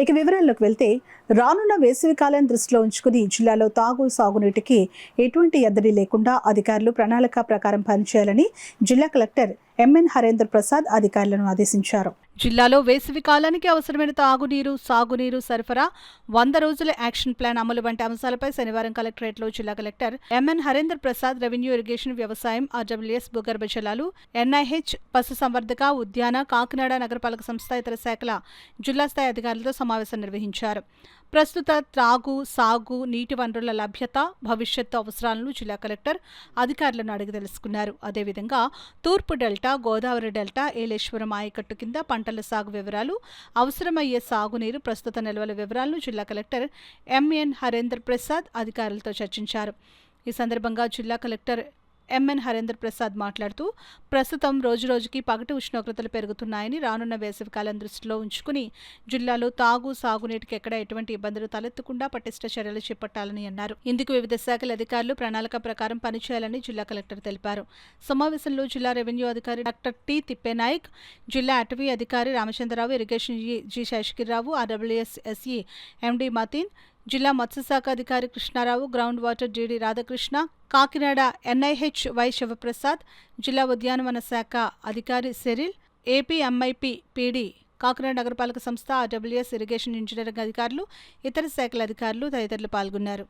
ఇక వివరాల్లోకి వెళ్తే రానున్న వేసవికాలం దృష్టిలో ఉంచుకుని జిల్లాలో సాగునీటికి ఎటువంటి ఎద్దడి లేకుండా అధికారులు ప్రణాళిక ప్రకారం పనిచేయాలని జిల్లా కలెక్టర్ ఎంఎన్ హరేంద్ర ప్రసాద్ అధికారులను ఆదేశించారు. జిల్లాలో వేసవి కాలానికి అవసరమైన తాగునీరు, సాగునీరు సరఫరా, 100 రోజుల యాక్షన్ ప్లాన్ అమలు వంటి అంశాలపై శనివారం కలెక్టరేట్లో జిల్లా collector M N Harendra Prasad, revenue, irrigation, వ్యవసాయం, ఆర్డబ్ల్యూఎస్, భూగర్భ జలాలు, ఎన్ఐహెచ్, పశుసంవర్ధక, ఉద్యాన, కాకినాడ నగరపాలక సంస్థ ఇతర శాఖల జిల్లా స్థాయి అధికారులతో సమావేశం నిర్వహించారు. ప్రస్తుత త్రాగు, సాగు, నీటి వనరుల లభ్యత, భవిష్యత్తు అవసరాలను జిల్లా కలెక్టర్ అధికారులను అడిగి తెలుసుకున్నారు. అదేవిధంగా తూర్పు డెల్టా, గోదావరి డెల్టా, ఏలేశ్వరం ఆయకట్టు కింద పంటల సాగు వివరాలు, అవసరమయ్యే సాగునీరు ప్రస్తుత నిల్వల వివరాలను జిల్లా కలెక్టర్ ఎంఎన్ హరేంద్ర ప్రసాద్ అధికారులతో చర్చించారు. ఈ సందర్భంగా జిల్లా కలెక్టర్ ఎంఎన్ హరేంద్ర ప్రసాద్ మాట్లాడుతూ, ప్రస్తుతం రోజురోజుకి పగటి ఉష్ణోగ్రతలు పెరుగుతున్నాయని, రానున్న వేసవికాలం దృష్టిలో ఉంచుకుని జిల్లాలో సాగునీటికి ఎక్కడ ఎటువంటి ఇబ్బందులు తలెత్తకుండా పటిష్ట చర్యలు చేపట్టాలని అన్నారు. ఇందుకు వివిధ శాఖల అధికారులు ప్రణాళిక ప్రకారం పనిచేయాలని జిల్లా కలెక్టర్ తెలిపారు. సమావేశంలో జిల్లా రెవెన్యూ అధికారి డాక్టర్ టి తిప్పేనాయక్, జిల్లా అటవీ అధికారి Ramachandrarao, irrigation G Seshagirirao, RWS SE MD Mateen, జిల్లా మత్స్యశాఖ అధికారి Krishnarao, ground water GD Radhakrishna, Kakinada NIH Y Sivaprasad, జిల్లా ఉద్యానవన శాఖ అధికారి Cheryl, AP MIP PD, Kakinada నగరపాలక సంస్థ, ఆర్డబ్ల్యూఎస్, ఇరిగేషన్ ఇంజనీరింగ్ అధికారులు, ఇతర శాఖల అధికారులు తదితరులు పాల్గొన్నారు.